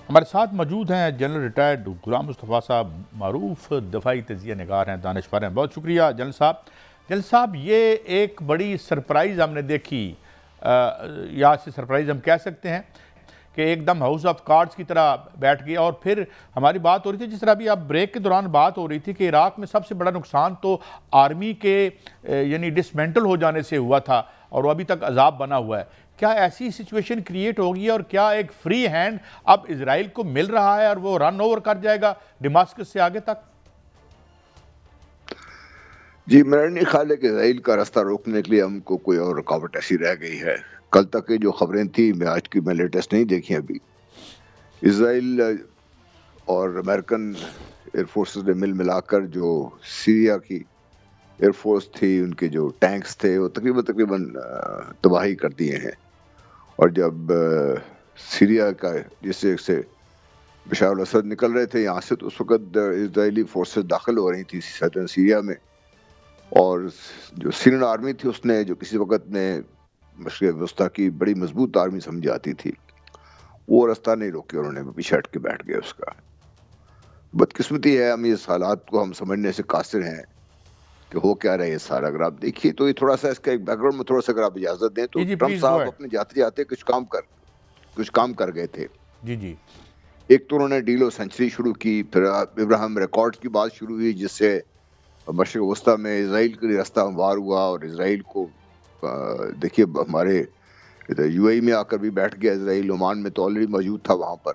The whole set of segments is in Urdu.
ہمارے ساتھ موجود ہیں جنرل ریٹائرڈ غلام مصطفیٰ صاحب، معروف دفاعی تجزیہ نگار ہیں، دانشور ہیں. بہت شکریہ جنرل صاحب. جنرل صاحب، یہ ایک بڑی سرپرائز ہم نے دیکھی، یا اسے سرپرائز ہم کہہ سکتے ہیں کہ ایک دم ہاؤس آف کارڈز کی طرح بیٹھ گیا. اور پھر ہماری بات ہو رہی تھی، جس طرح ابھی اب بریک کے دوران بات ہو رہی تھی، کہ عراق میں سب سے بڑا نقصان تو آرمی کے یعنی ڈسمینٹل ہو جانے سے ہوا تھا، اور وہ ابھی تک عذاب بنا ہوا ہے. کیا ایسی سچویشن کریٹ ہوگی، اور کیا ایک فری ہینڈ اب اسرائیل کو مل رہا ہے اور وہ رن اوور کر جائے گا ڈماسکس سے آگے تک؟ جی، میرا نہیں خیال ہے کہ اسرائیل کا راستہ روکنے کے لیے ہم کو کوئی اور رکاوٹ ایسی رہ گئی ہے. کل تک کی جو خبریں تھیں، میں آج کی لیٹسٹ نہیں دیکھی ابھی. اسرائیل اور امریکن ایئر فورسز نے ملا کر جو سیریا کی ایئر فورس تھی، ان کے جو ٹینکس تھے، وہ تقریباً تباہی کر دیے ہیں. اور جب سیریا کا جس سے بشار الاسد نکل رہے تھے یہاں سے، تو اس وقت اسرائیلی فورسز داخل ہو رہی تھی سدرن سیریا میں، اور جو سیرین آرمی تھی اس نے، جو کسی وقت میں مشرق وسطیٰ کی بڑی مضبوط آرمی سمجھی جاتی تھی، وہ راستہ نہیں روکے، انہوں نے پیچھے ہٹ کے بیٹھ گئے. اس کا بدقسمتی ہے، ہم اس حالات کو ہم سمجھنے سے قاصر ہیں کہ ہو کیا رہے سارا. اگر آپ دیکھیے تو یہ تھوڑا سا اس کا ایک بیک گراؤنڈ میں تھوڑا سا اگر آپ اجازت دیں تو ٹرمپ صاحب اپنے جاتے جاتے کچھ کام کر گئے تھے. جی ایک تو انہوں نے ڈیل آف سینچری شروع کی، پھر ابراہیم ریکارڈ کی بات شروع ہوئی، جس سے مشرق وسطیٰ میں اسرائیل کے لیے راستہ ہموار ہوا. اور اسرائیل کو دیکھیے، ہمارے یو اے ای میں آ کر بھی بیٹھ گیا اسرائیل، عمان میں تو آلریڈی موجود تھا وہاں پر.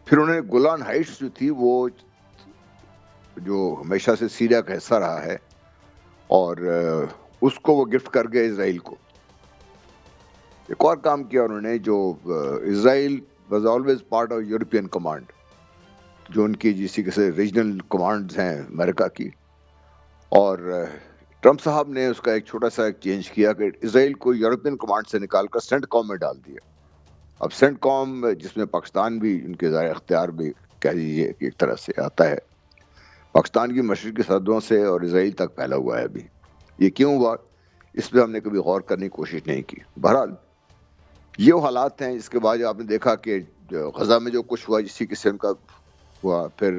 پھر انہوں نے گولان ہائٹس جو تھی، وہ جو ہمیشہ سے سیریا کا حصہ رہا ہے، اور اس کو وہ گفٹ کر گئے اسرائیل کو. ایک اور کام کیا انہوں نے، جو Israel was always part of European command, جو ان کی جسی کے ریجنل کمانڈز ہیں امریکہ کی. اور ٹرمپ صاحب نے اس کا ایک چھوٹا سا ایک چینج کیا کہ اسرائیل کو یورپین کمانڈ سے نکال کر سینٹ کام میں ڈال دیا. اب سینٹ کام، جس میں پاکستان بھی ان کے ذرائع اختیار بھی کہہ دیجیے کہ ایک طرح سے آتا ہے، پاکستان کی مشرقی سرحدوں سے اور اسرائیل تک پھیلا ہوا ہے. ابھی یہ کیوں ہوا، اس پہ ہم نے کبھی غور کرنے کی کوشش نہیں کی. بہرحال یہ حالات ہیں. اس کے بعد آپ نے دیکھا کہ غزہ میں جو کچھ ہوا، اسی قسم کا ہوا. پھر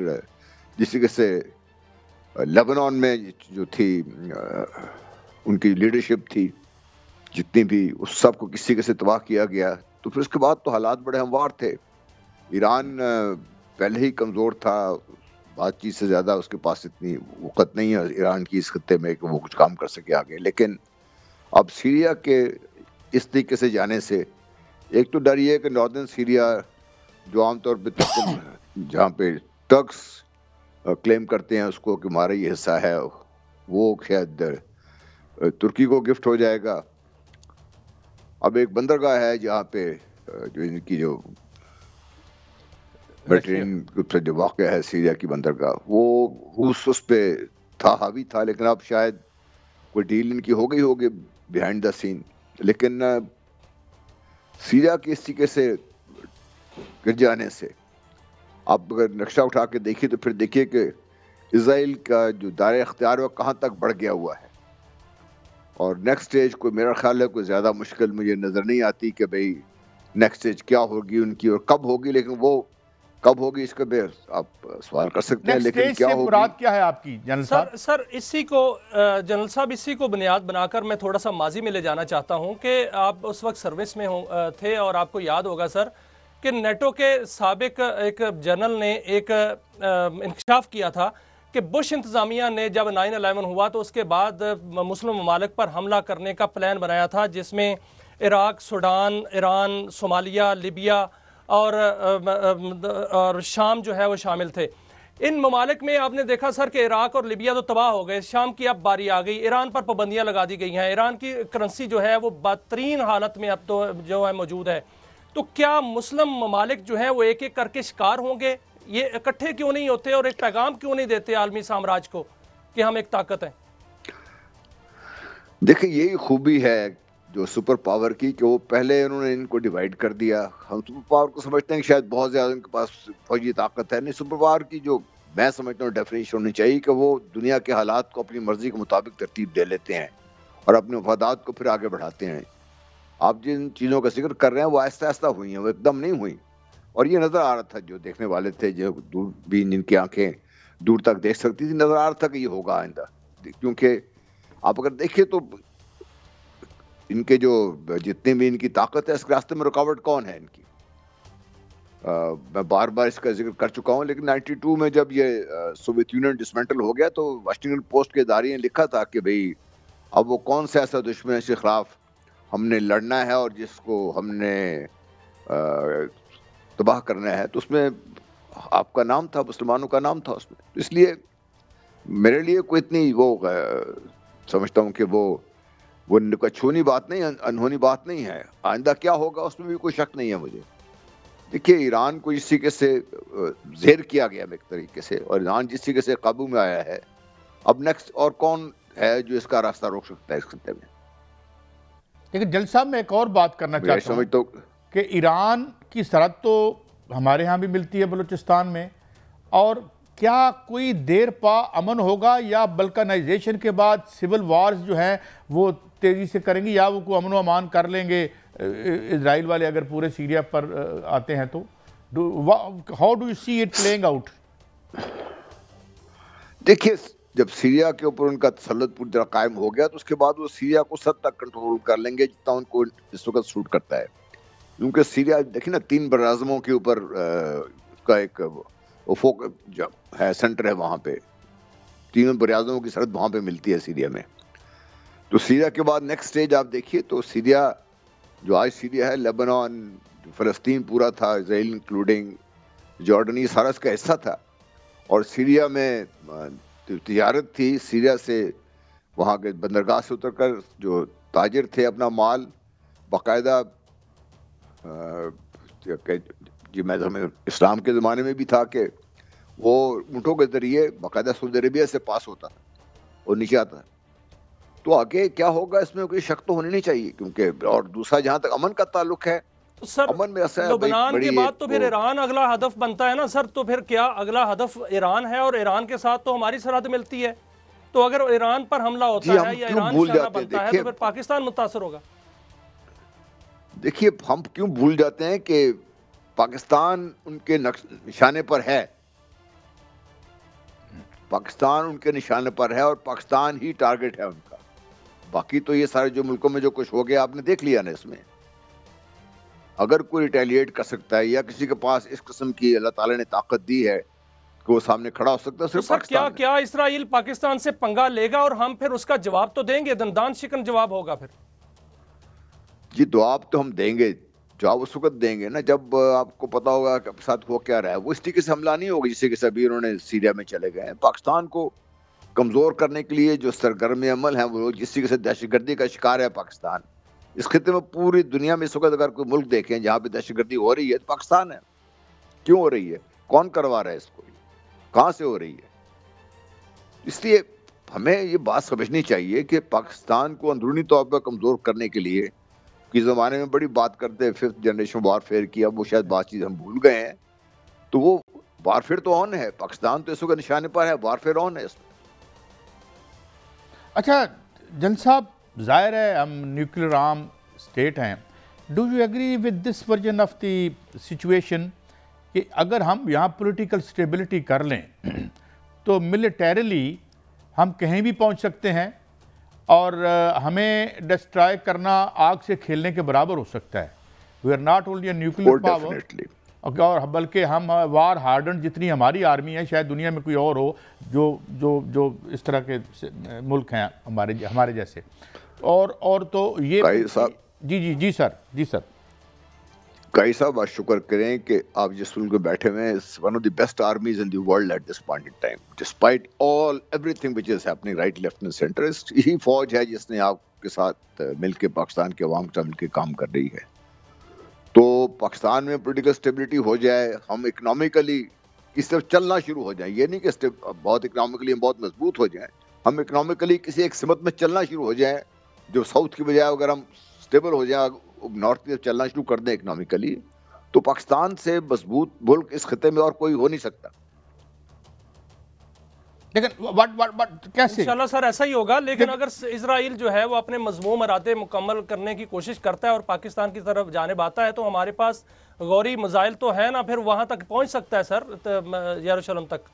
جس طرح سے لیبنان میں جو تھی ان کی لیڈرشپ تھی، جتنی بھی، اس سب کو کسی سے تباہ کیا گیا. تو پھر اس کے بعد تو حالات بڑے ہموار تھے. ایران پہلے ہی کمزور تھا، بات چیت سے زیادہ اس کے پاس اتنی وقت نہیں ہے ایران کی اس خطے میں کہ وہ کچھ کام کر سکے آگے. لیکن اب سیریا کے اس طریقے سے جانے سے ایک تو ڈر یہ ہے کہ ناردرن سیریا، جو عام طور پہ جہاں پہ ٹرکس کلیم کرتے ہیں اس کو کہ ہمارا یہ حصہ ہے، وہ شاید ترکی کو گفٹ ہو جائے گا. اب ایک بندرگاہ ہے جہاں پہ جو ان کی جو میڈیٹرینین گروپ سے جو واقع ہے سیریا کی بندرگاہ، وہ روس اس پہ تھا، حاوی تھا. لیکن اب شاید کوئی ڈیل ان کی ہو گئی ہوگی بیہائنڈ دا سین. لیکن سیریا کی اس طریقے سے گر جانے سے آپ اگر نقشہ اٹھا کے دیکھیے تو پھر دیکھیے کہ اسرائیل کا جو دائرہ اختیار ہے کہاں تک بڑھ گیا ہوا ہے. اور نیکسٹ سٹیج کوئی، میرا خیال ہے کوئی زیادہ مشکل مجھے نظر نہیں آتی کہ بھئی نیکسٹ سٹیج کیا ہوگی ان کی اور کب ہوگی. لیکن وہ کب ہوگی اس کا آپ سوال کر سکتے ہیں، لیکن کیا ہوگی. مراد کیا ہے آپ کی جنرل صاحب؟ سر اسی کو جنرل صاحب اسی کو بنیاد بنا کر میں تھوڑا سا ماضی میں لے جانا چاہتا ہوں کہ آپ اس وقت سروس میں تھے، اور آپ کو یاد ہوگا سر کہ نیٹو کے سابق ایک جنرل نے ایک انکشاف کیا تھا کہ بش انتظامیہ نے جب 9/11 ہوا تو اس کے بعد مسلم ممالک پر حملہ کرنے کا پلان بنایا تھا، جس میں Iraq, Sudan, Iran, Somalia, Libya اور شام جو ہے وہ شامل تھے. ان ممالک میں آپ نے دیکھا سر کہ عراق اور لیبیا تو تباہ ہو گئے، شام کی اب باری آ گئی، ایران پر پابندیاں لگا دی گئی ہیں، ایران کی کرنسی جو ہے وہ بدترین حالت میں اب تو جو ہے موجود ہے. تو کیا مسلم ممالک جو ہیں وہ ایک ایک کر کے شکار ہوں گے؟ یہ اکٹھے کیوں نہیں ہوتے اور ایک پیغام کیوں نہیں دیتے عالمی سامراج کو کہ ہم ایک طاقت ہیں؟ دیکھیں، یہی خوبی ہے جو سپر پاور کی کہ وہ پہلے انہوں نے ان کو ڈیوائیڈ کر دیا. ہم سپر پاور کو سمجھتے ہیں کہ شاید بہت زیادہ ان کے پاس فوجی طاقت ہے. نہیں، سپر پاور کی جو میں سمجھتا ہوں ڈیفینیشن ہونی چاہیے کہ وہ دنیا کے حالات کو اپنی مرضی کے مطابق ترتیب دے لیتے ہیں اور اپنے مفادات کو پھر آگے بڑھاتے ہیں. آپ جن چیزوں کا ذکر کر رہے ہیں وہ آہستہ آہستہ ہوئی ہیں، وہ ایک دم نہیں ہوئی. اور یہ نظر آ رہا تھا, جو دیکھنے والے تھے, جو دور بین جن کی آنکھیں دور تک دیکھ سکتی تھی, نظر آ رہا تھا کہ یہ ہوگا آئندہ. کیونکہ آپ اگر دیکھیں تو ان کے جو جتنے بھی ان کی طاقت ہے, اس کے راستے میں رکاوٹ کون ہے ان کی؟ میں بار بار اس کا ذکر کر چکا ہوں, لیکن 92 میں جب یہ سوویت یونین ڈسمنٹل ہو گیا تو واشنگٹن پوسٹ کے ادارے نے لکھا تھا کہ بھئی اب وہ کون سا ایسا دشمن ہے جس کے خلاف ہم نے لڑنا ہے اور جس کو ہم نے تباہ کرنا ہے. تو اس میں آپ کا نام تھا, مسلمانوں کا نام تھا اس میں. اس لیے میرے لیے کوئی اتنی وہ سمجھتا ہوں کہ وہ کچھونی بات نہیں, انہونی بات نہیں ہے. آئندہ کیا ہوگا اس میں بھی کوئی شک نہیں ہے مجھے. دیکھیے ایران کو جس طریقے سے زیر کیا گیا ایک طریقے سے, اور ایران جس طریقے سے قابو میں آیا ہے, اب نیکسٹ اور کون ہے جو اس کا راستہ روک سکتا ہے اس خطے میں؟ لیکن جل صاحب میں ایک اور بات کرنا چاہتا ہوں کہ ایران کی سرحد تو ہمارے ہاں بھی ملتی ہے بلوچستان میں, اور کیا کوئی دیر پا امن ہوگا یا بلکانائزیشن کے بعد سول وارز جو ہیں وہ تیزی سے کریں گے, یا وہ کوئی امن و امان کر لیں گے اسرائیل والے اگر پورے سیریا پر آتے ہیں تو؟ How do you see it playing out? دیکھیے جب سیریا کے اوپر ان کا تسلط پوری طرح قائم ہو گیا تو اس کے بعد وہ سیریا کو سب تک کنٹرول کر لیں گے جتنا ان کو اس وقت سوٹ کرتا ہے. کیونکہ سیریا دیکھیں نا, 3 براعظموں کے اوپر کا ایک افق ہے, سینٹر ہے وہاں پہ, 3 براعظموں کی سرحد وہاں پہ ملتی ہے سیریا میں. تو سیریا کے بعد نیکسٹ سٹیج آپ دیکھیے تو سیریا جو آج سیریا ہے, لیبنان, فلسطین پورا تھا, اسرائیل انکلوڈنگ جارڈن, یہ سارا اس کا حصہ تھا. اور سیریا میں تجارت تھی, سیریا سے وہاں کے بندرگاہ سے اتر کر جو تاجر تھے اپنا مال باقاعدہ, جی میں اسلام کے زمانے میں بھی تھا کہ وہ اونٹوں کے ذریعے باقاعدہ سعودی عربیہ سے پاس ہوتا تھا اور نیچے آتا. تو آگے کیا ہوگا اس میں کوئی شک تو ہونی نہیں چاہیے. کیونکہ اور دوسرا جہاں تک امن کا تعلق ہے, سر لبنان کے بعد تو پھر ایران اگلا ہدف بنتا ہے نا سر. تو پھر کیا اگلا ہدف ایران ہے؟ اور ایران کے ساتھ تو ہماری سرحد ملتی ہے, تو اگر ایران پر حملہ ہوتا ہے یا ایران نشانہ بنتا ہے تو پھر پاکستان متاثر ہوگا. دیکھیے ہم کیوں بھول جاتے ہیں کہ پاکستان ان کے نشانے پر ہے, پاکستان ان کے نشانے پر ہے اور پاکستان ہی ٹارگٹ ہے ان کا. باقی تو یہ سارے جو ملکوں میں جو کچھ ہو گیا آپ نے دیکھ لیا نا. اس میں اگر کوئی ریٹیلیٹ کر سکتا ہے یا کسی کے پاس اس قسم کی اللہ تعالیٰ نے طاقت دی ہے کہ وہ سامنے کھڑا ہو سکتا ہے, صرف پاکستان ہے. کیا اسرائیل پاکستان سے پنگا لے گا اور ہم پھر اس کا جواب تو دیں گے؟ دندان شکن جواب ہوگا پھر. جی جواب تو ہم دیں گے, جواب اس وقت دیں گے نا جب آپ کو پتا ہوگا کہ ساتھ ہو کیا رہا ہے. وہ اس طریقے سے حملہ نہیں ہوگا جس سے ابھی انہوں نے سیریا میں چلے گئے ہیں. پاکستان کو کمزور کرنے کے لیے جو سرگرم عمل ہیں وہ جس طریقے سے دہشت گردی کا شکار ہے پاکستان. اس خطے میں پوری دنیا میں اس وقت اگر کوئی ملک دیکھیں جہاں پہ دہشت گردی ہو رہی ہے تو پاکستان ہے. کیوں ہو رہی ہے؟ کون کروا رہا ہے اس کو؟ کہاں سے ہو رہی ہے؟ اس لیے ہمیں یہ بات سمجھنی چاہیے کہ پاکستان کو اندرونی طور پر کمزور کرنے کے لیے کی زمانے میں بڑی بات کرتے ہیں 5th جنریشن وارفیئر کی, اب وہ شاید بات چیز ہم بھول گئے ہیں. تو وہ وارفیئر تو آن ہے, پاکستان تو اس وقت نشانے پر ہے, وارفیئر آن ہے اس میں. اچھا جن صاحب, ظاہر ہے ہم نیوکلیر آرم اسٹیٹ ہیں. Do you agree with this version of the situation کہ اگر ہم یہاں پولیٹیکل اسٹیبلٹی کر لیں تو ملیٹریلی ہم کہیں بھی پہنچ سکتے ہیں اور ہمیں ڈسٹرائے کرنا آگ سے کھیلنے کے برابر ہو سکتا ہے. We are not only a nuclear power, اور بلکہ ہم وار ہارڈنڈ جتنی ہماری آرمی ہے شاید دنیا میں کوئی اور ہو جو اس طرح کے ملک ہیں ہمارے جیسے. اور تو یہ جی سر کئی صاحب آپ شکر کریں کہ آپ جس ملک میں بیٹھے ہوئے ہیں, one of the best armies in the world at this point in time, despite all everything which is happening right left and centre. یہی فوج ہے جس نے آپ کے ساتھ مل کے پاکستان کے عوام کے ساتھ مل کے کام کر رہی ہے. تو پاکستان میں پولیٹیکل اسٹیبلٹی ہو جائے, ہم اکنامیکلی اس طرف چلنا شروع ہو جائیں. یہ نہیں کہ بہت اکنامیکلی ہم بہت مضبوط ہو جائیں, ہم اکنامیکلی کسی ایک سمت میں چلنا شروع ہو جائیں جو ساؤتھ کی بجائے اگر ہم اسٹیبل ہو جائیں, نارتھ کی طرف چلنا شروع کر دیں اکنامیکلی, تو پاکستان سے مضبوط ملک اس خطے میں اور کوئی ہو نہیں سکتا. لیکن کیسے انشاءاللہ سر ایسا ہی ہوگا، لیکن اگر اسرائیل جو ہے وہ اپنے مذموم ارادے مکمل کرنے کی کوشش کرتا ہے اور پاکستان کی طرف جانب آتا ہے تو ہمارے پاس غوری مزائل تو ہے نا، پھر وہاں تک پہنچ سکتا ہے سر، یروشلم تک؟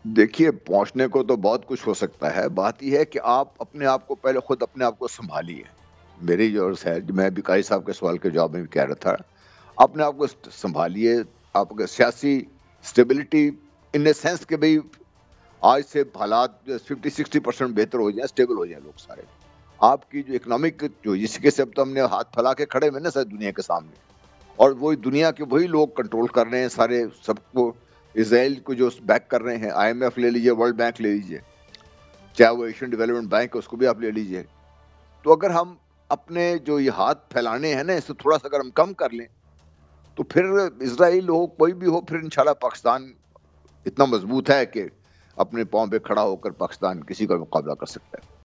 دیکھیے پہنچنے کو تو بہت کچھ ہو سکتا ہے، بات یہ ہے کہ آپ اپنے آپ کو پہلے خود اپنے آپ کو سنبھالیے. میری جو ہے میں بھی قاری صاحب کے سوال کے جواب میں بھی کہہ رہا تھا، اپنے آپ کو سنبھالیے. آپ کا سیاسی اسٹیبلٹی ان اے سینس کہ بھئی آج سے حالات 50-60% بہتر ہو جائیں، اسٹیبل ہو جائیں لوگ سارے. آپ کی جو اکنامک جو جس کے سے اب تو ہم نے ہاتھ پھیلا کے کھڑے ہوئے نا سر دنیا کے سامنے، اور وہی دنیا کے وہی لوگ کنٹرول کر رہے ہیں سارے سب کو. اسرائیل کو جو بیک کر رہے ہیں، آئی ایم ایف لے لیجئے، ورلڈ بینک لے لیجئے، چاہے وہ ایشین ڈیولپمنٹ بینک ہے اس کو بھی آپ لے لیجئے. تو اگر ہم اپنے جو یہ ہاتھ پھیلانے ہیں نا اس سے تھوڑا سا اگر ہم کم کر لیں تو پھر اسرائیل ہو کوئی بھی ہو، پھر انشاءاللہ پاکستان اتنا مضبوط ہے کہ اپنے پاؤں پہ کھڑا ہو کر پاکستان کسی کا مقابلہ کر سکتا ہے.